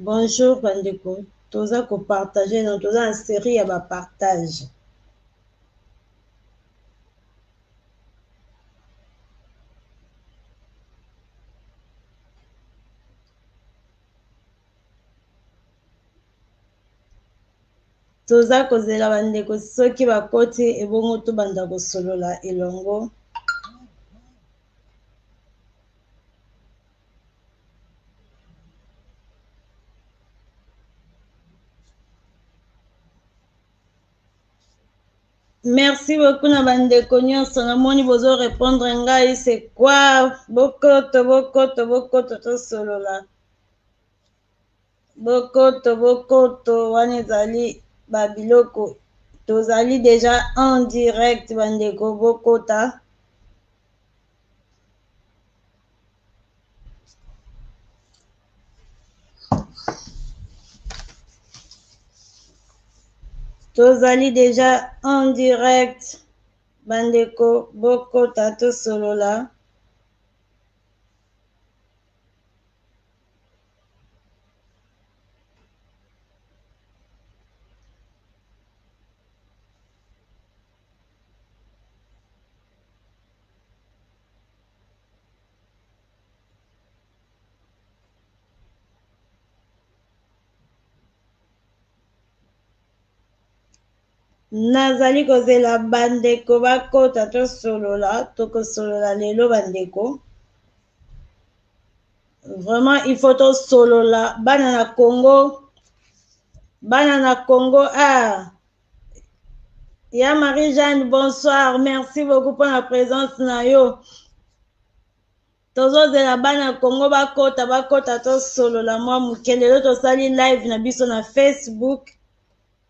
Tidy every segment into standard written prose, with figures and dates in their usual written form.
Bonjour bandeko, toza kopartage na toza na série ya bapartage. Toza kozela bandeko soki bakoti ebongo tobanda kosolola elongo. Merci beaucoup na bandeko nyonso namoni bozo répondre ngai c'est quoi bokoto tosolola bokoto wana ezali babiloko tozali déjà en direct bandeko bokota. Tozali déjà en direct bandeko bokota tosolola. Nazali kozela bandeko bakota tosolola tokosolola lelo bandeko. Vraiment il faut tosolola bana na Congo ya Marie-Jeanne bonsoir merci beaucoup pour la présence na yo. Tozozela bana Congo bakota tosolola mwa moke lelo tosali live na biso na Facebook.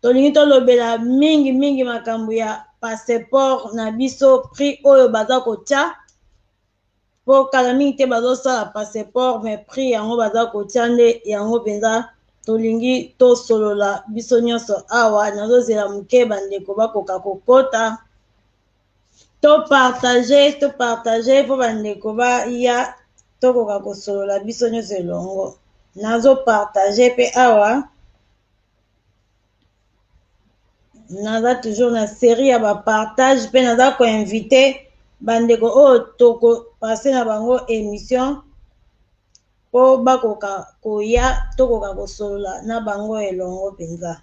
Tolingi tolobela mingi makambo ya passeport na biso prix oyo baza kotia po kala mingi te bazosala passeport mais prix yango baza kotia nde yango mpenza tolingi tosolola biso nyonso awa nazozela moke bandeko bakoka kokota topartage po bandeko baya tokoka kosolola biso nyonso elongo nazopartage pe awa naza toujours na série ya bapartage mpe naza koinvite bandeko oyo tokopase na bango émission po bakoka koya tokoka kosolola na bango elongo mpenza.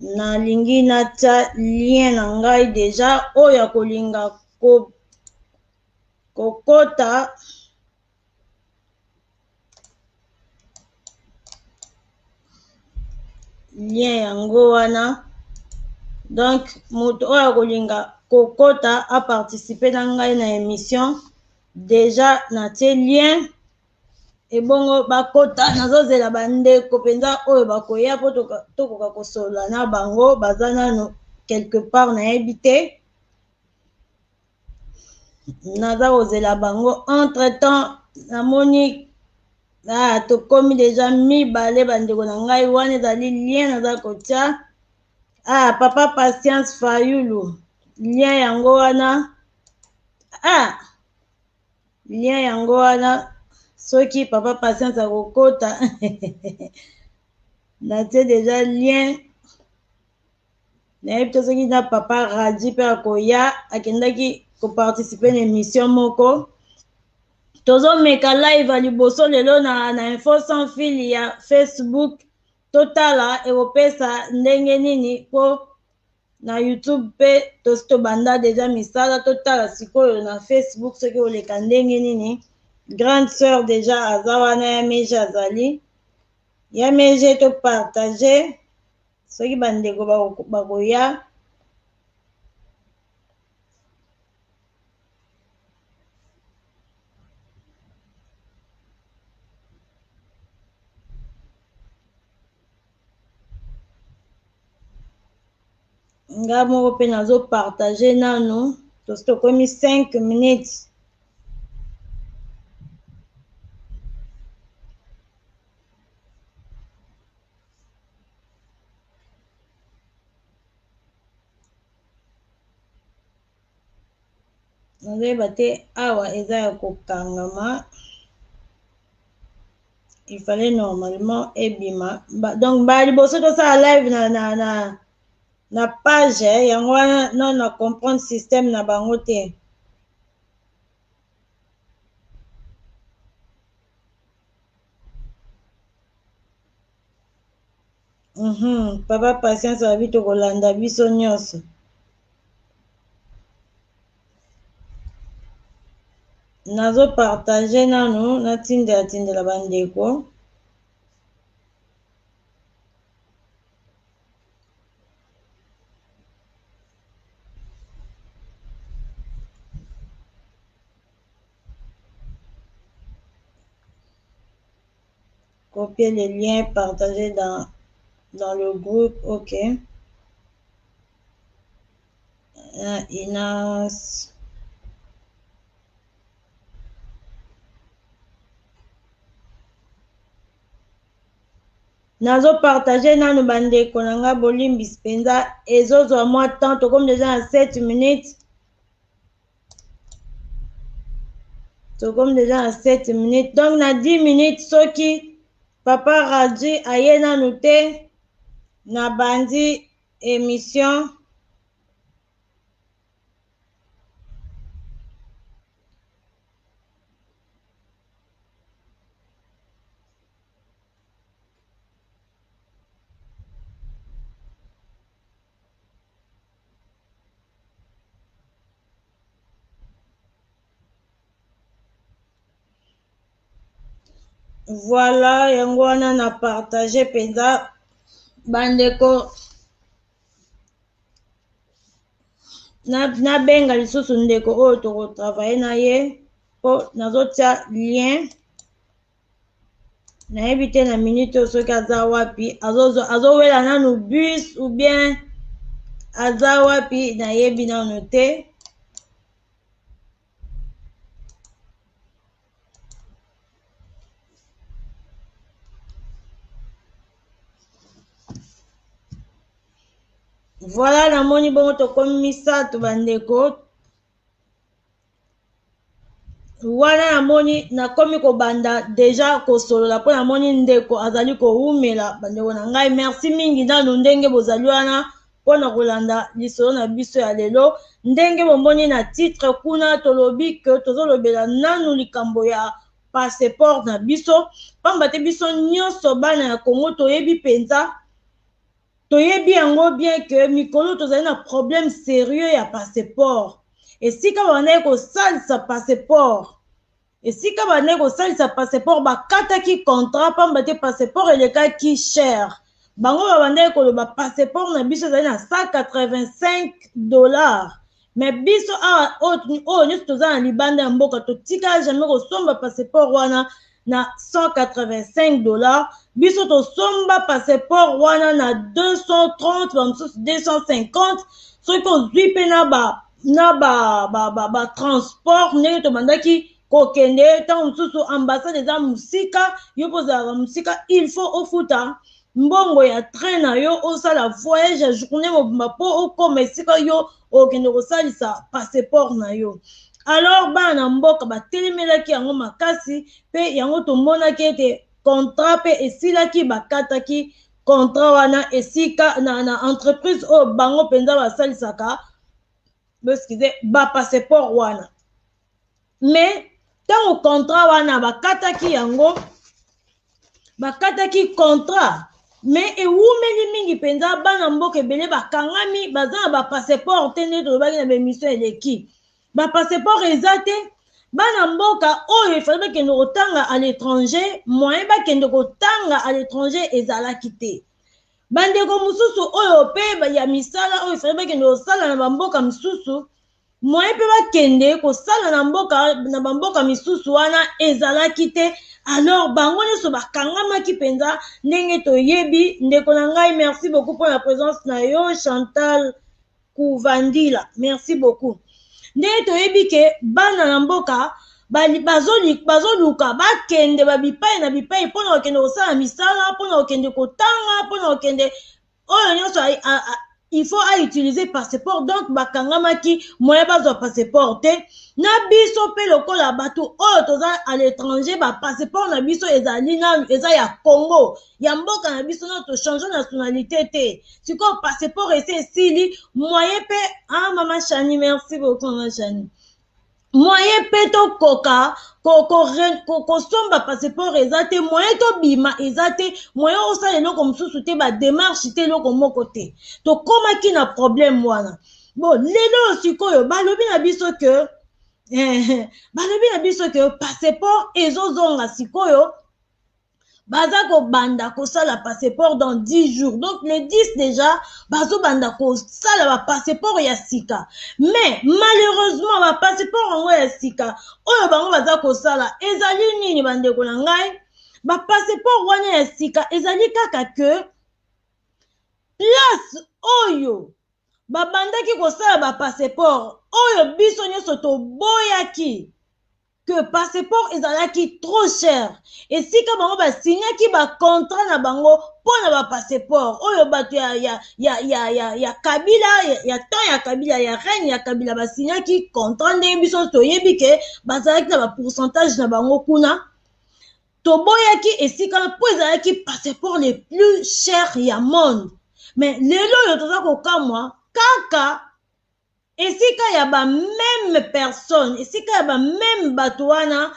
Nalingi natia lien na ngai deja oyo ya kolinga kokota lien yango wana donc moto oyo akolinga kokota aparticipe na ngai na émission deja natie lien ebongo bakota nazozela bandeko mpenza oyo bakoya po tokoka kosolola na bango baza nano quelque part nayebi te naza kozela bango entre temps namoni tokomi deja mibale bandeko na ngai wana ezali lien naza kotia papa patience fayulu lien yango wana soki papa patience akokota natie deja lien nayebi te soki na papa radi mpe akoya akendaki koparticipe na émission moko tozomeka live ya liboso lelo na info sans fil ya Facebook totala ekopesa ndenge nini po na YouTube mpe tosi tobanda deja misala totala sikoyo na Facebook soki oleka ndenge nini grande sœur deja aza wana ya meje azali ya meje topartage soki bandeko bakoya nga moko mpe nazopartage nano tosi tokomi 5 minutes nazoyeba te awa eza ya kokangama il fallait normalement ebima donc liboso tosala live na page yango wana non na comprendre système na bango te. Papa patience abi tokolanda biso nyonso. Nazo partage nanu natindela bandeko. Copier le lien, partager dans le groupe, ok. Inas. Nazo partager nanu bandeko nanga bolimbi spenza ezozwa moi temps comme déjà à 7 minutes. Comme déjà à 7 minutes. Donc na 10 minutes soki papa Radji aye nanu te na bandi émission. Voilà, yango wana na partager penza bandeko na benga lisusu ndeko oyo toko travailler na ye po nazotia lien nayebi te na minute oyo soki aza wapi azowela nanu bus ou bien aza wapi nayebi nanu te. Voilà, namoni bongo tokomi misato bandeko. Wana namoni nakomi kobanda deja kosolola po namoni ndeko azali koumela bandeko na ngai. Merci mingi nanu ndenge bozali wana pona kolanda lisolo na biso ya lelo. Ndenge bomboni na titre kuna tolobi ke tozolobela nanu likambo ya passeport na biso. Pamba te biso nyonso bana ya Congo toyebi penza. Toyebi yango bien que mikolo tozali na problème sérieux ya passeport. Esika banaye kosalisa passeport. Esika banaye kosalisa passeport bakataki contrat pamba te passeport elekaki cher. Bango babanaye koloba passeport na biso ezali na $185. Mais biso oyo nyonso toza na libanda ya mboka totika jamais kosomba passeport wana na $185. Biso tosomba passeport wana na 230 bamisusu 250 soki ozwi mpe na transport ndenge tobandaki kokende ntango mosusu ambassade eza mosika yo mpo ozalaka mosika il faut ofuta mbongo ya train na yo osala voyage ya journée mobimba mpo okoma esika yo okende kosalisa passeport na yo. Alors bana na mboka batelemelaki yango makasi mpe yango tomonaki ete contrat pe esilaki bakataki contrat wana esika na entreprise oyo bango penza basalisaka ba passeport wana. Mais tango contrat wana bakataki yango bakataki contrat mais ewumeli mingi penza bana mboka ebele bakangami baza na ba passeport te nde tolobaki na bemission eleki. Ba passeport eza te bana mboka oyo efali bakende kotanga à l'étranger moyen bakende kotanga à l'étranger ezalaki te. Bandeko mosusu oyo mpe ya misala oyo efali bakende kosala na bamboka misusu moyen mpe bakende kosala na bamboka misusu wana ezalaki te. Alors bango nyonso bakangamaki penza ndenge toyebi. Ndeko na ngai merci beaucoup pour la présence na yo Chantal Kouvandila, merci beaucoup. Ndenge toyebi ke bana na mboka bazoluka bakende babipai na bipai mpona kokende kosala misala mpona kokende kotanga mpona kokende oyo nyonso il faut utiliser passeport. Donc bakangamaki moyen bazwa passeport te na biso pe lokola bato oyo toza à l'étranger ba passeport na biso ezali na eza ya Congo ya mboka na biso na to changer nationalité te siko passeport esili moyen pe maman Chani merci beaucoup maman Chani moyen pe to koka kosomba passeport eza te moyen to bima eza te moyen osala eloko mosusu te badémarche te eloko moko te tokomaki na problème wana bon lelo sikoyo balobi na biso ke passeport ezozonga sikoyo baza kobanda kosala passeport dans 10 jours donc les 10 déjà bazobanda kosala ba passeport ya sika mais malheureusement ba passeport yango ya sika oyo bango baza kosala ezali nini bandeko na ngai ba passeport wana ya sika ezali kaka ke place oyo babandaki kosala ba passeport oyo biso nyonso toboyaki que passeport ezalaki trop cher esika bango basignaki bacontrat na bango mpona bapasseport oyo bato ya kabila ya temps ya kabila ya reine ya kabila basignaki contrat ndenge biso toyebi ke bazalaki na bapourcentage na bango kuna toboyaki esika mpo ezalaki passeport le plus cher ya monde mais lelo oyo toza kokamwa kaka esika ya ba même personne esika ya ba même bato wana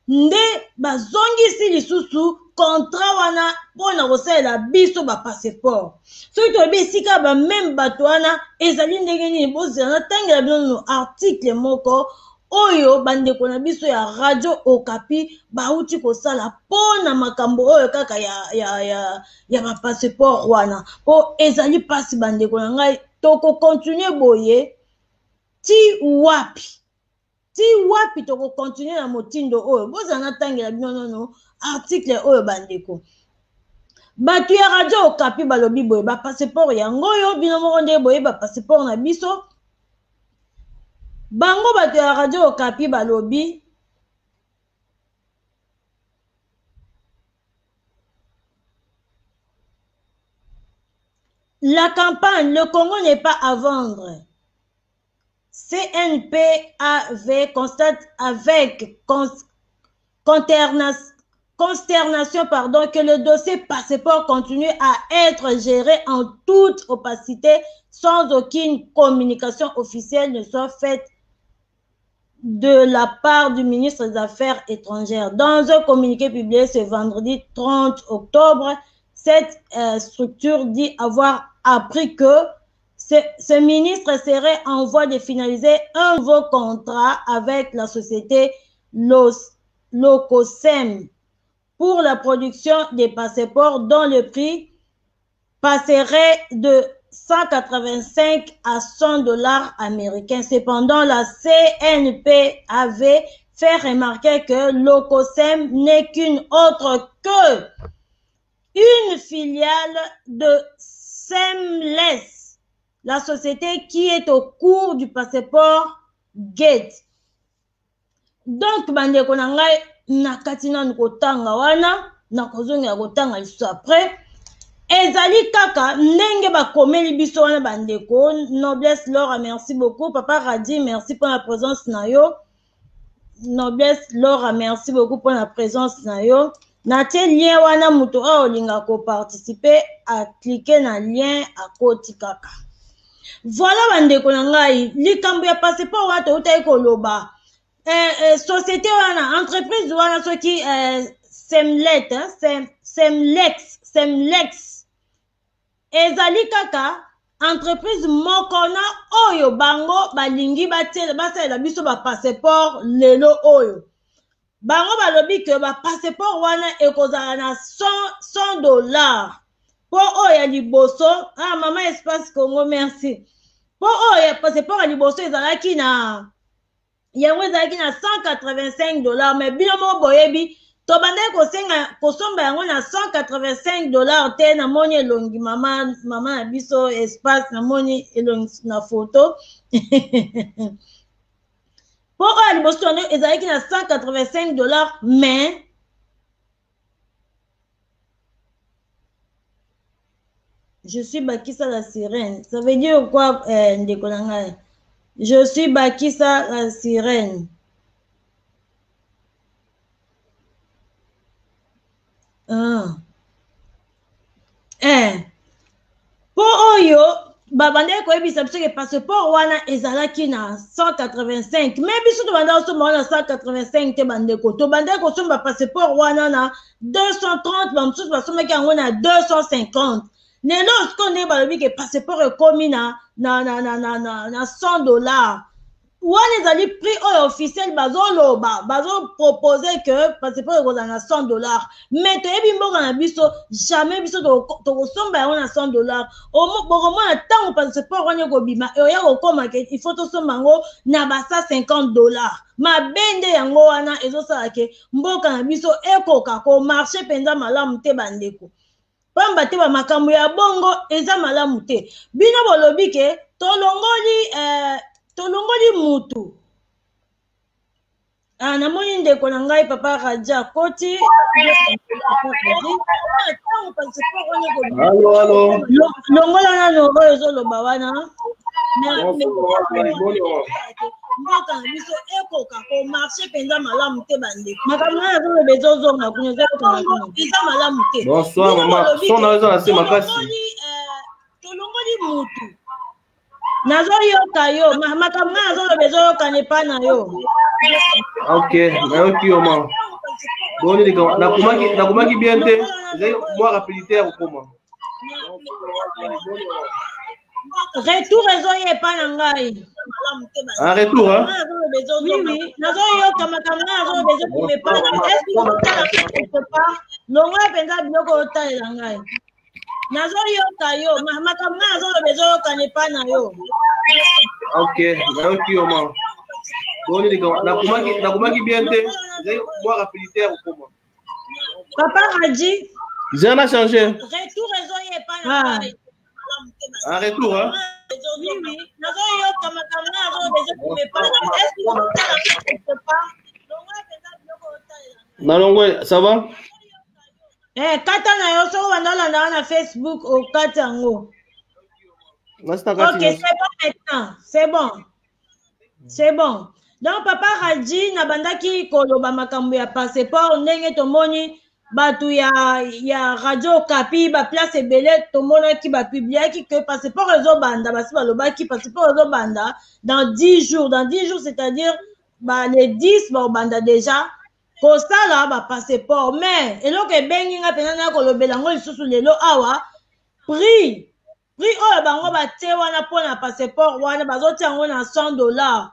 nde bazongisi lisusu contrat wana mpona kosalela biso ba passeport soki toyebi esika ya ba même bato wana ezali ndenge nini bozela natangela bino no article moko oyo bandeko na biso ya radio Okapi bauti kosala mpona makambo oyo kaka ya ba passeport wana po ezali pasi bandeko na ngai toko continue boye ti wapi toko continue na motindo oyo bozala natangela bino nono article oyo bandeko bato ya radio Okapi balobi boye ba passeport yango oyo bino moko nde boye ba passeport na biso bango bato ya radio Okapi balobi la campagne le Congo n'est pas à vendre. CNPAV constate avec consternation que le dossier passeport continue à être géré en toute opacité sans aucune communication officielle ne soit faite de la part du ministre des Affaires étrangères. Dans un communiqué publié ce vendredi 30 octobre, cette structure dit avoir appris que ce ministre serait en voie de finaliser un nouveau contrat avec la société Locosem pour la production des passeports dont le prix passerait de 185 à 100 $ américains. Cependant, la CNPAV fait remarquer que Locosem n'est qu'une autre que une filiale de Semless, la société qui est au cours du passeport Gate. Donc, bandeko na ngai nakati na nkotanga wana nakozonga kotanga lisusu après ezali kaka ndenge bakomeli biso wana bandeko. Noblesse Laura, merci beaucoup. Papa Radi, merci pour la présence na yo. Noblesse Laura, merci beaucoup pour la présence na yo. Natie lien wana muto olinga ko participer à cliquer na lien à koti kaka. Voilà bandeko na ngai likambo ya passeport wato utai koloba société wana entreprise wana soki Semlex ezali kaka entreprise mokona oyo bango balingi basalela biso ba passeport lelo oyo bango balobi ke ba passeport wana ekozala na $100 po oyo liboso mama Espace Congo merci po oyo passeport ya liboso ezalaki na yango ezalaki na $185 mais bino mo boyebi to bandai kosomba yango na $185 te na moni elongi mama na biso Espace na moni elongi na photo po oyo liboso ezalaki na $185 mais Je suis Bakissa la sirène. Ça veut dire quoi, Ndekonanga? Je suis Bakissa la sirène. Ah. Pour Oyo, babande koyebisa biso ke passeport wana ezalaki na 185, mais biso tobanda kosomba wana 185 te bandeko, tobanda kosomba passeport wana na 230, bamosusu basomaki yango na 250. Lelo sikoyo nde balobi ke passeport ekomi na 100 $. Wana ezali prix oyo officiel bazoloba bazopropose ke passeport ekozala na 100 $, mais toyebi mboka na biso jamais biso tokosomba yango na 100 $. Bokomona ntango passeport wana ekobima oya kokoma ke il faut tosomba yango na ba 150 $. Mabende yango wana ezosala ke mboka na biso ekoka komarche mpenza malamu te bandeko, pamba te bamakambo ya bongo eza malamu te. Bino bolobi ke tolongoli mutu. Namoni ndeko na ngai papa Raja koti. Allo. Longola na logo ezoloba wana. Mboka na biso ekoka komarche mpenza malamu te bandeko. Makambo wana azoloba ezozonga kuna eza malamu te. Bonsoir maman. Son azo na sema kasi. Tolongoli mutu. Nazoyoka yo, makambo wana azoloba ezoyoka nepa na yo. Ok, nayoki yo ma. Boni dika nakumaki bien te. J'ai moi rapidité au comment. Retour ezoye pa na ngai. Un retour hein? Oui, nazoyoka makambo wana azoloba ezokume pa na ngai. Est-ce que okotala quelque part? Longola mpenza biloko otalela ngai. Nazoyoka yo, makambo wana azoloba ezoyoka nepa na yo. Ok, nayoki yo ma. Boni dika nakumaki bien te. J'ai moi rapidité au comment. Papa Raji. J'ai n'a changé. Retour ezoye pa na ngai. Un retour hein? Oui, nazoyoka makambo wana azoloba ezokume pa na ngai. Est-ce que okotala quelque part? Longola mpenza biloko otalela ngai. Nalongwe, ça va? Kata na yo soko bandolanda na Facebook au kata yango. Ok, c'est bon maintenant. C'est bon. C'est bon. Donc papa Raji na bandaki koloba makambo ya passeport ndenge tomoni batu ya Radio Okapi ba place ebele tomonaki ba publiaki que passeport ezobanda basi balobaki passeport ezobanda dans 10 jours. Dans 10 jours, c'est-à-dire les 10 banda déjà kosala ba passeport, mais eloko ebengi nga pena na kolobela ngo lisusu lelo awa prix oyo bango batie wana mpona passeport wana bazotia yango na 100 $.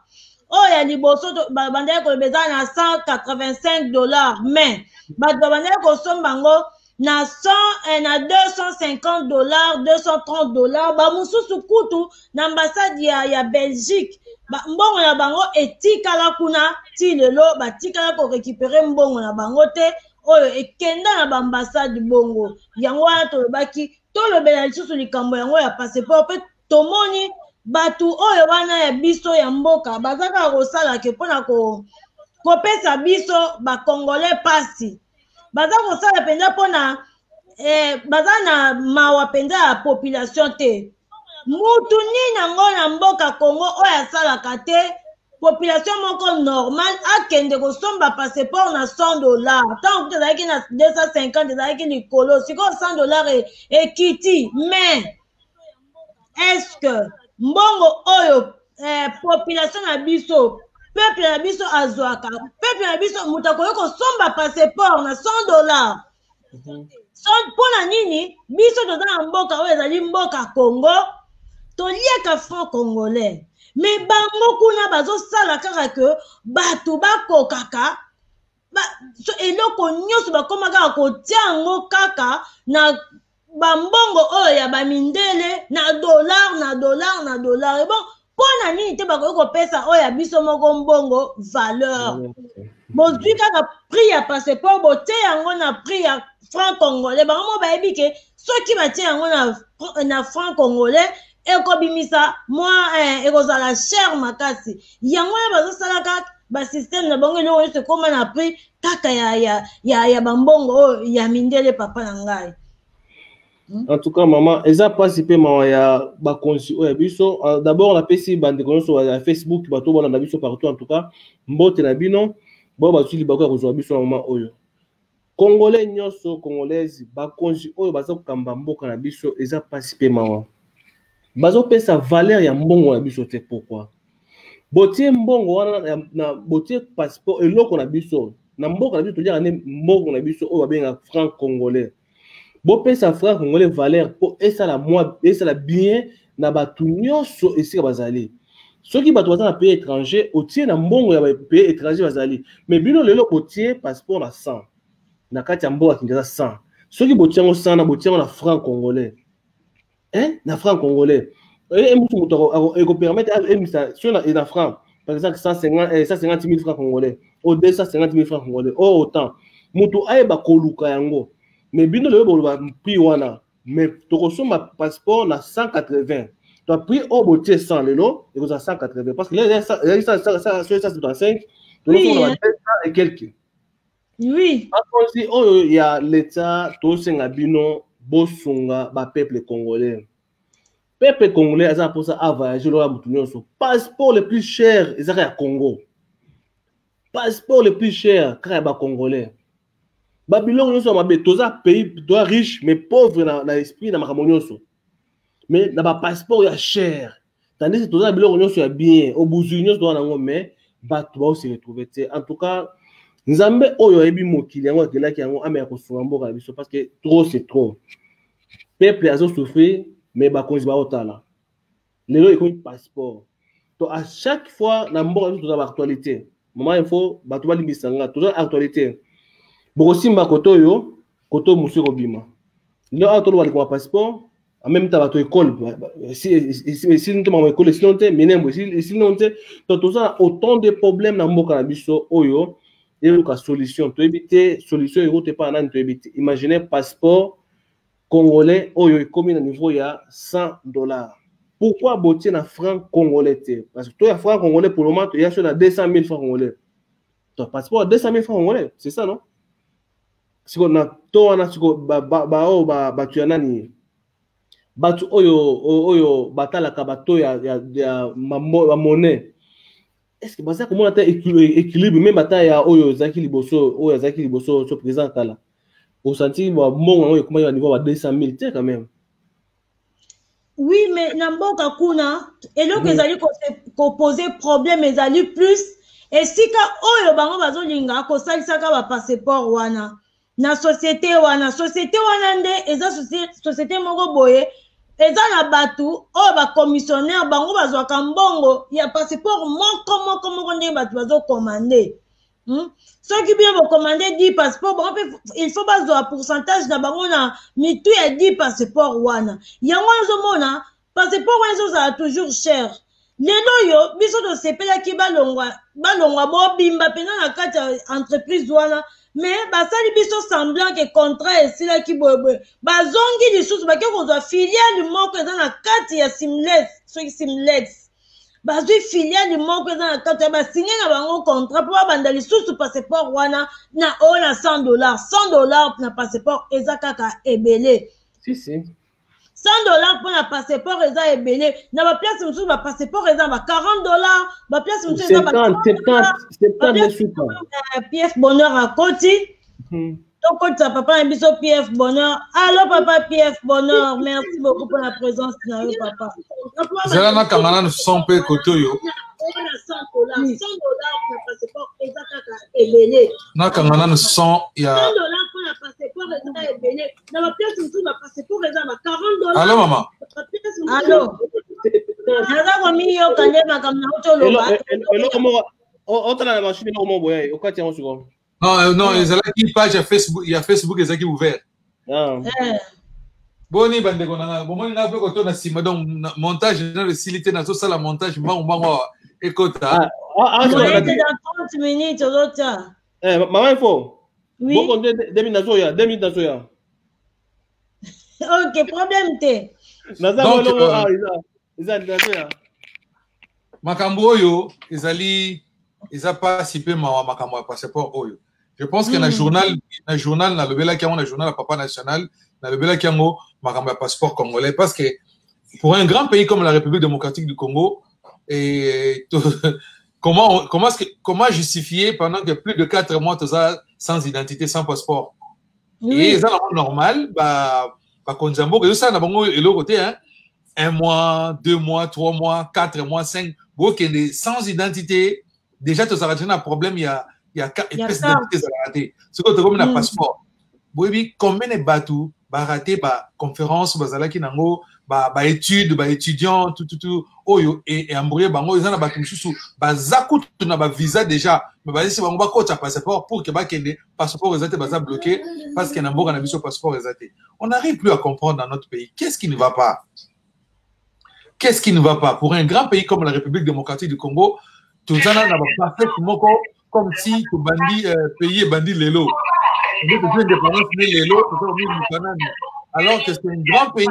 Oyo ya liboso bandaki kolobeza na 185 $, mais bato babandaki kosomba yango na 250 $, 230 $. Bamosusu kutu na ambassade ya Belgique mbongo na bango etikala kuna ti lelo batikala korekipere mbongo na bango te oyo ekenda na baambassade bongo. Yango wana tolobaki tolobela lisusu likambo yango ya passeport mpe tomoni batu oyo wana ya biso ya mboka bazaka kosala ke mpona kopesa biso bakongolais pasi, baza kosala mpenza mpona baza na mawa mpenza ya population te. Mutu nini yango na mboka Congo oyo asalaka te, population moko normal akende kosomba passeport na 100 $. Tant que ezalaki na 250 ezalaki likolo, sikoyo 100 $ ekiti. Mais est-ce que mbongo oyo population na biso, peuple na biso azwaka, peuple na biso mutu akoki kosomba passeport na 100 $? Mpona nini biso toza na mboka oyo ezali mboka Congo toliaka franc congolais, mais bango kuna bazosala kaka ke bato bakokaka eloko nyonso bakoma kaka kotia yango kaka na bambongo oyo ya bamindele na dollar. Bon mpona nini te bakoki kopesa oyo ya biso moko mbongo valeur? Bozwi kaka prix ya passeport botie yango na prix ya franc congolais. Bango mo bayebi ke soki batie yango na franc congolais ekobimisa mwa ekozala cher makasi. Yango wana bazosalaka basystème na bango eloko nyonso ekoma na prix kaka ya bambongo oyo ya mindele papa na ngai. En tout cas, maman, ils ont participé à bakonzi oya biso. D'abord, on a payé bande sur Facebook, bato on a biso partout en tout cas. Mbote na bino, bon ba suli bako ko biso maman oyo. Congolais nyoso congolaise bakonzi oyo bazo kamba mboka na biso, ils ont participé maman. Bazo pesa valeur ya mbongo na biso te pourquoi? Botie mbongo wana na botie passeport eloko na biso. Na mboka na biso to dire mbongo na biso oyo babenga franc congolais. Bopesa franc congolais valeur pour esa la bien na batu nyonso esika bazali. Soki bato baza na pays étranger otie na mbongo ya pays étranger bazali. Mais bino lelo botie passeport na 100. Na kati ya mboka Kinshasa 100. Soki botie ngo 100 na botie na franc congolais. Hein? Na franc congolais. Et mutu permettre sur na franc. Par exemple 150 000 francs congolais. Ou 250 000 francs congolais. Oh autant. Mutu ayeba koluka yango. Mais bino le prix wana mais tokoso ma passeport na 180 tu as pris au botier 100 lelo et vous à 180 parce que là il y a ça 175 oui et quelques oui aussi oh il y a l'état to senga bino bosunga ba peuple congolais a pour ça à voyager là mutunyo so passeport le plus cher ezaka ya Congo passeport le plus cher ka ba congolais Babylone nous sommes toza pays doit riche mais pauvre dans l'esprit dans makamonyonso mais na ba passeport ya cher tandis que toza Babylone nous sommes bien au bouzunios doit nango mais bato ba se retrouver en tout cas nzambe oyo ebi mokili yango akela ki yango ame ya kosunga mboka biso parce que trop c'est trop peuple azo souffrir mais ba konzi ba otala lelo ikomi passeport to à chaque fois na mboka biso toza ba actualité moment info bato ba limbisanga toza actualité Bokosimba koto yo, koto musu kobima. Leo ato lo kwa passeport, en même temps bato école. Si nous tomons école, si non te, menembo, si non te, tout ça autant de problèmes na mboka na biso oyo, et la solution. To éviter solution euro te pas nan to éviter. Imaginez passeport congolais oyo comme na niveau ya $100. Pourquoi botier na franc congolais te? Parce que toi ya franc congolais pour le moment, tu y a sur na 200 000 francs congolais. Ton passeport 200 000 francs congolais, c'est ça non? Si on a tout na siko batu ya nani batu oyo batala ka bato ya monnaie est-ce que basa comment ata équilibre même bata ya oyo zaki liboso so président kala au senti ba mongo oyo comment ya niveau ba 200 000 tu quand même oui mais na mboka kuna eloko ezali ko poser problème ezali plus et sika oyo bango bazolinga ko salisaka ba passeport wana na société wana nde eza société moko boye eza na batu oyo ba commissionnaire bango bazwaka mbongo ya passeport moko nde batu bazo commander soki bien bo commander 10 passeports bon il faut bazwa pourcentage na bango na mitu ya 10 passeports wana yango azomona passeport wana ezozala toujours cher lelo yo biso tosepelaki balongwa bobimba pena na kati ya entreprise wana mais basali biso semblant que contrat esilaki boyeboye bazongi lisusu bake kozwa filiale moko eza na kati ya Simlex soki Simlex bazwi filiale moko eza na kati ya basinye na bango contrat mpo babanda lisusu passeport wana na oyo na $100 na passeport eza kaka ebele si. $100 pour la passeport eza ebele na ba place mususu ba passeport eza ba $40 ba place mususu eza ba 70 PF Bonheur à Koti donc ça papa un biso PF Bonheur allô papa PF Bonheur merci beaucoup pour la présence na yo papa zela na kangana no son pe koto yo $100 pour la passeport eza kaka ebele na kangana no son ya $100 pour la passeport eza ebele na ba place mususu ba passeport eza ba $40 allô maman allô naza komi yo kande makambo na otoloba eloko moko otala na machine eloko moko boye okati yango sikoyo non ezalaki page ya Facebook ezalaki ouvert boni bandeko nanga bomoni nga mpe koto na nsima donc montage na lesilité nazosala montage mbango awa ekota dans 30 minutes ozotya mama info oui boko 2 minutes nazoya ok problème te nazoya makambo oyo eza pasi mpe mawa makambo ya passeport oyo je pense que na journal na lobelaki yango na journal ya papa national na bebela kiango makamba passeport congolais parce que pour un grand pays comme la République démocratique du Congo et comment justifier pendant que plus de 4 mois sans identité, sans passeport? Oui. Et ça c'est normal bah konzambo que ça na bango et l'autre côté hein 1 mois, 2 mois, 3 mois, 4 mois, 5 bon que sans identité déjà tu as un problème il y a une pièce d'identité raté ce que tu comme un passeport oui combien de bateaux ba raté ba conférence bazala ki nango ba études ba étudiants tout oyo et embrouillé bango ils en a ba mususu ba zakutu na ba visa déjà mais ba si bango ba ko ta passeport pour que ba kende passeport réservé ba bloqué parce que na mboka na biso passeport réservé on n'arrive plus à comprendre dans notre pays qu'est-ce qui ne va pas pour un grand pays comme la République démocratique du Congo tout ça na ba parfait comme si tu bandit pays bandit lelo alors que c'est un grand pays,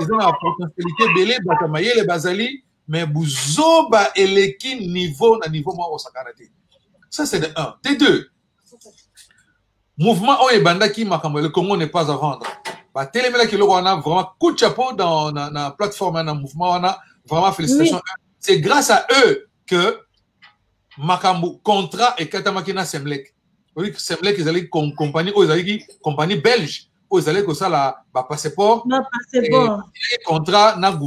ils ont la potentialité belé, batamaye les bazali, mais bouzoba eleki niveau moi au sakanate. Ça c'est de 1. De 2. Mouvement Oyebanda qui makambo le Congo n'est pas à vendre. Bah télémela qui on a vraiment coup de chapeau dans la plateforme dans mouvement on a vraiment félicitations. Oui. C'est grâce à eux que makambo contrat et katamakina semlek. Oui, c'est vrai qu'ils allaient compagnie belge, ils allaient que ça la passeport, contrat na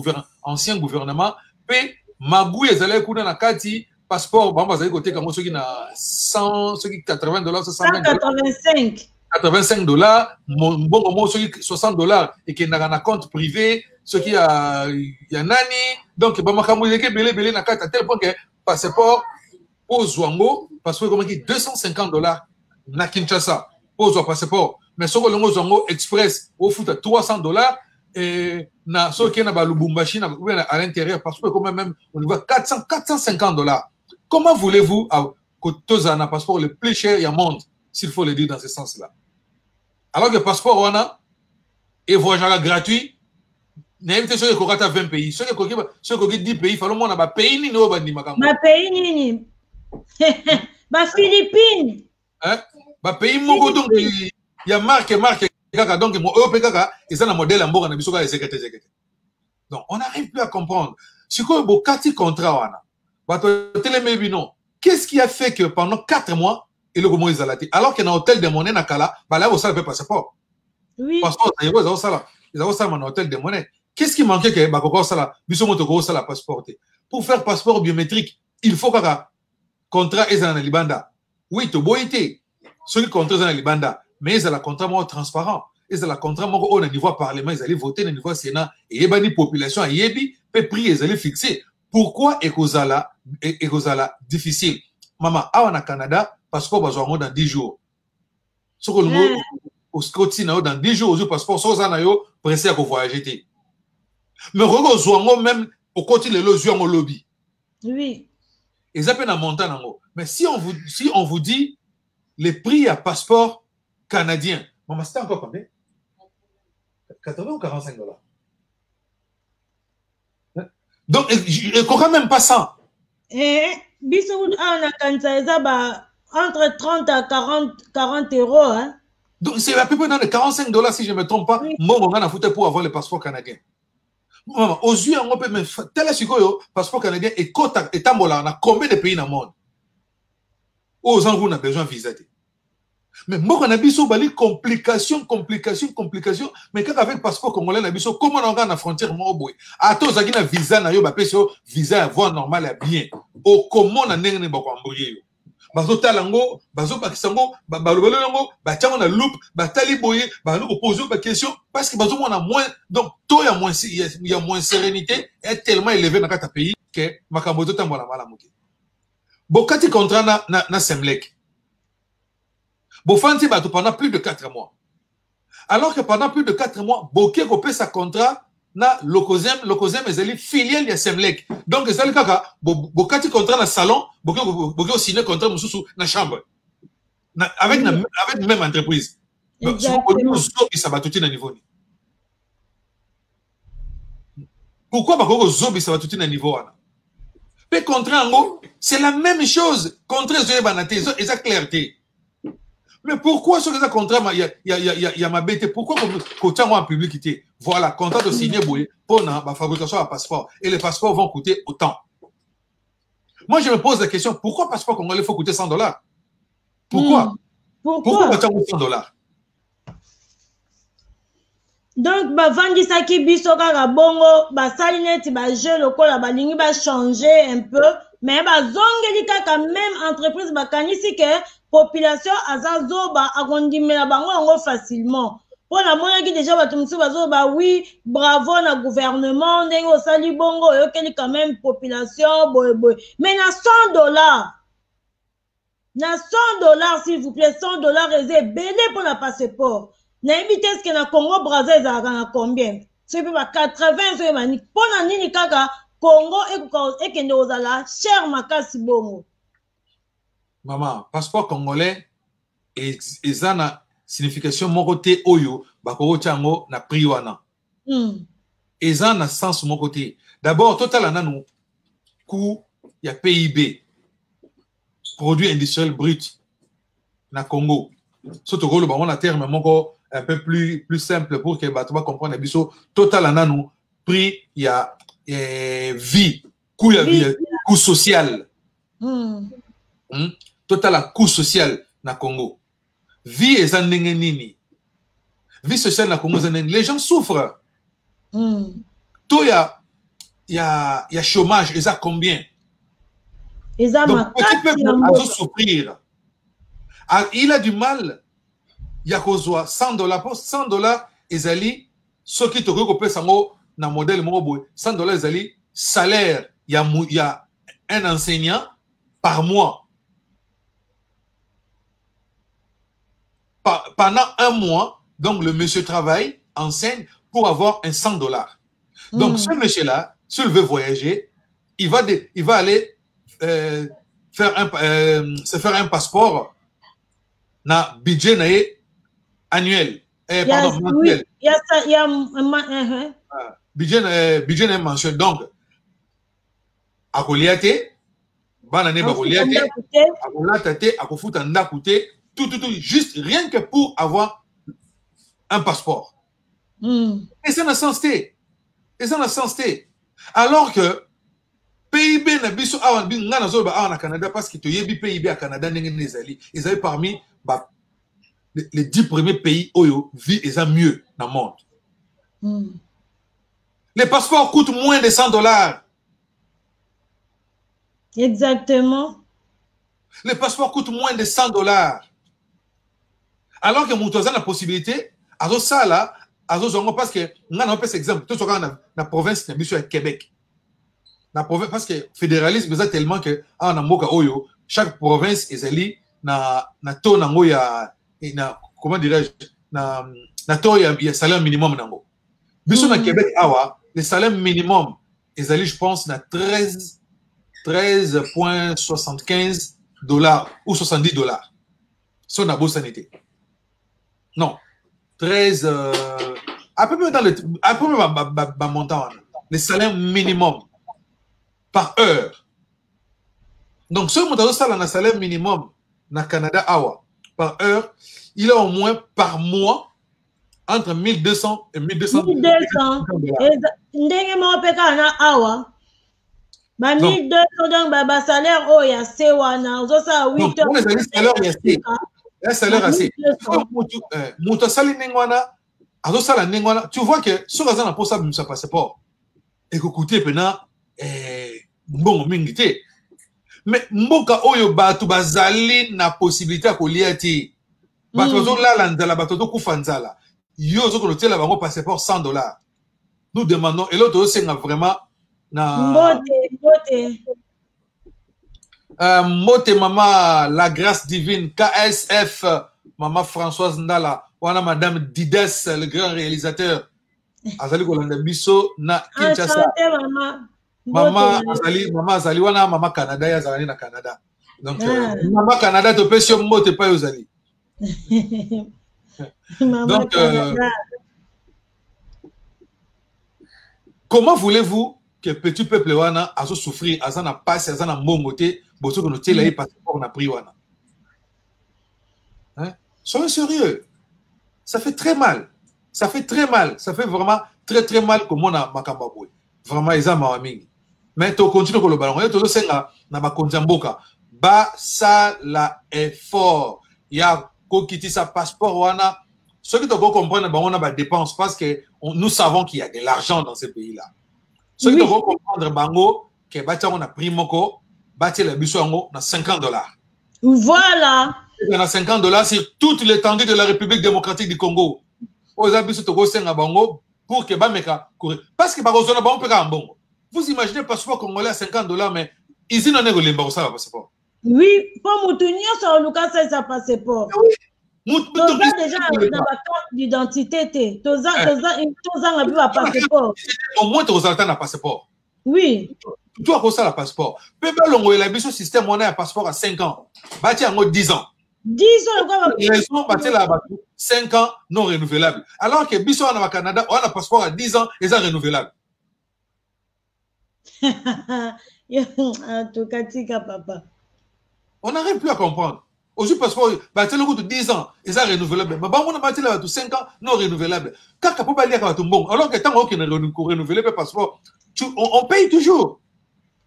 ancien gouvernement, puis magou ils allaient couler na kati passeport, bon ils allaient côté comme ceux qui na 100, ceux qui $80, 185 $, bon ceux qui $60 et qui na un compte privé, ceux qui y a nani, donc bah makamou ils étaient belé na kati à tel point que passeport au Zwango, passeport comme qui $250. Na Kinshasa, pose au passeport. Mais ce que l'on Zongo Express, au foot à $300, et na ce qui est à Lubumbashi, à l'intérieur, parce que quand même, on voit $450. Comment voulez-vous que tous un passeport le plus cher au monde, s'il faut le dire dans ce sens-là? Alors que le passeport, on a, et voyage gratuit, n'invite ceux qui ont 20 pays. Ceux qui ont 10 pays, il faut que un pays ni no bandi makamo. Ma pays ni. Ma Philippines. Hein? Bah pays moko donc il y a marque kaka donc mo europé kaka ils ont un modèle en boka na biso ka ezekete. Donc on n'arrive plus à comprendre. Si quoi bokati contrat wana. Bato teleme bino. Qu'est-ce qui a fait que pendant 4 mois et le comment ils allaient alors qu'il y a un hôtel de monnaie na kala, bah là ça fait passeport. Oui. Passeport ils ont ça un hôtel de monnaie. Qu'est-ce qui manquait que bah kokko ça là, biso moto ko ça la passeport. Pour faire passeport biométrique, il faut kaka contrat ezana libanda. Oui, to boité. Ceux qui contrat dans les Libanda, mais ils ont un contrat moins transparent. Ils ont un contrat moins au niveau parlement, ils allaient voter au niveau Sénat, et il y a une population, il y a un prix, ils allaient fixer. Pourquoi est-ce difficile? Maman, au Canada, parce qu'on va jouer dans 10 jours. Ce que nous au Scotland, dans 10 jours, au passeport, sans un pressé à voyager. Mais on joue même au côté de l'eau, au lobby. Oui. Ils appellent en montagne. Mais si on vous dit, les prix à passeport canadien. Maman, c'était encore combien? 80 ou $45. Donc, il ne croit même pas ça. Entre 30 à 40 euros. Hein? Donc, c'est à peu près dans les $45 si je ne me trompe pas. Moi, on a foutu pour avoir le passeport canadien. Maman, aux yeux, on peut me faire tel passeport canadien et on a combien de pays dans le monde? Aux gens, on a besoin de visa. Mais moi, on a vu des complications. Mais quand avec le passeport congolais, on a vu comment on a la frontière, à tous, on a visa, visa à voie normale à bien. Au comment on a n'est pas embrouillé. Bazo talango, bazo pakisango, balobelongo, batiamo na loupe, batali boye, baloko poser des questions parce que bazo on a moins, donc toi il y a moins sérénité, est tellement élevé dans ta pays que makamboto tambola malamuke. Bokati contrat na Semlek. Bofanti bato pendant plus de 4 mois. Alors que pendant plus de 4 mois, Boké copé sa contrat na Lokozem ezeli filiale ya Semlek. Donc ezali kaka bokati contrat na salon, Boké signé contrat mususu na chambre. Avec même entreprise. Donc ça va tout na niveau ni. Pourquoi bako zobi ça va tout na niveau wana? Pe contrat ngo, c'est la même chose. Contrat zoé banate, eza clarté. Mais pourquoi ce contrat, il y a ma bête, pourquoi qu'on tient en publicité? Voilà, contrat de signer pour la fabrication à passeport. Et les passeports vont coûter autant. Moi, je me pose la question, pourquoi le passeport congolais faut coûter $100? Pourquoi? Pourquoi $100? Donc, bavandisaki biso kaka bongo, basali neti ba jeu lokola balingi ba changer un peu, mais bazongeli kaka même entreprise bakanisi ke population azazoba akondimela bango yango facilement. Pour la monaki déjà batumsu bazoba oui, bravo na gouvernement, ndenge osali bongo yokeli quand même population boy boy. Mais na $100. Na $100 s'il vous plaît, $100 eze belé pour la passeport. Na est-ce que na Congo Brazza ezalaka combien? C'est pas 80 so mani. Pona nini kaka Congo ekende ozala cher makasi bongo. Maman, passeport congolais eza na signification moko te oyo bakoko tiango na prix wana. Eza na sens moko te. D'abord total nanu coût ya PIB, produit industriel brut na Congo. Surtout le bon la terme moko un peu plus simple pour que Batouba comprenne biso total ananou prix il y a vie coût coût social total à coût social na Congo vie et nini vie sociale na Congo les gens souffrent tout il y a chômage et ça combien donc petit peuple a souffrir il a du mal. Il y a $100 pour $100 ezali ce qui te recopé sango na modèle moko $100 ezali salaire il y a un enseignant par mois pendant un mois. Donc le monsieur travaille, enseigne pour avoir un $100. Donc ce monsieur là s'il veut voyager il va aller se faire un passeport na budget nae annuel. Pardon, mensuel. Budget mensuel. Donc, à Goliath, banane Goliath, à Goliath, à Kofuta Ndakouté, tout, juste rien que pour avoir un passeport. Et ça n'a sens té. Et ça n'a sens té. Alors que PIB n'a biso awan bin ngana zo ba awan Canada parce que to yebi PIB à Canada n'engene ils avaient parmi les 10 premiers pays où vivent et mieux dans le monde. Les passeports coûtent moins de $100. Exactement. Les passeports coûtent moins de $100. Alors que nous avons la possibilité, à ça là, parce que nous avons un exemple, tout ce qu'on a dans la province de Québec. La province, parce que le fédéralisme est tellement que chaque province est allée na taux comment dirais-je na taux il y a salaire minimum nango biso na Québec awa le salaire minimum est allé je pense na 13.75 $ ou $70 sur na bourse sanité non 13 à peu près dans le montant le salaire minimum par heure. Donc ce montant ça na salaire minimum na Canada awa par heure, il a au moins par mois entre 1200 et 1200 $. Ndenge mo peka na awa. Ba 1200 donc ba salaire o ya se wana zo sa 8 heures. Donc salaire ya se. Un salaire assez. Muto sali nengwana azo sala nengwana, tu vois que sur azana pour ça ça passeport. Et que coûter pena bon mingité. Mais mboka oyo batu bazali na possibilité ko liati batu zo la nzala batu to kufanzala yo zo ko tela bango passeport $100. Nous demandons et l'autre c'est vraiment na mote mama la grâce divine KSF maman Françoise Ndala wana madame Dides le grand réalisateur azali ko landa biso na Kinshasa. Maman azali wana maman Canada ya zali na Canada. Donc maman Canada to pesio mote pa yozali. Donc comment voulez-vous que petit peuple wana azo souffrir azana passe azana momote boso ko notela yi passeport na prix wana. Hein? Soyez sérieux. Ça fait très mal. Ça fait très mal. Ça fait vraiment très très mal comme on a Makambaboué. Vraiment, ils ont mawaming. Mais tu continues avec le ballon. Tu sais que na bakonzamboka. Ba ça la effort. Il y a kokiti sa passeport wana. Ceux qui doivent comprendre, on a des dépenses parce que nous savons qu'il y a de l'argent dans ces pays-là. Ceux qui doivent comprendre, bango, que on a pris moko, bâti la bisouango, na $50. Voilà. On a $50 sur toute l'étendue de la République démocratique du Congo. Aux abus togo senga bango pour que bameka courir. Parce que par exemple, on peut bon. Vous imaginez passeport congolais à $50, mais ici on est au limba ça passeport. Oui, pour moutonnier sur Lucas ça passeport. Oui. Toza déjà dans la carte d'identité, toza n'a plus un passeport. Au moins toza un passeport. Oui. Tu as ça le passeport. Peu longo la biso système on a un passeport à 5 ans. Bati en 10 ans. 10 ans quoi. Les gens bati là 5 ans non renouvelable. Alors que biso on a au Canada on a un passeport à 10 ans et ça renouvelable. En tout cas tika papa. On n'arrive plus à comprendre. Aujourd'hui, passeport, bâti le goût de 10 ans, et ça renouvelable. Mais bon, on a bâti là, 5 ans, non renouvelable. Quand tu peux pas dire que bon, alors que tant qu'on est renouvelé le passeport, on paye toujours.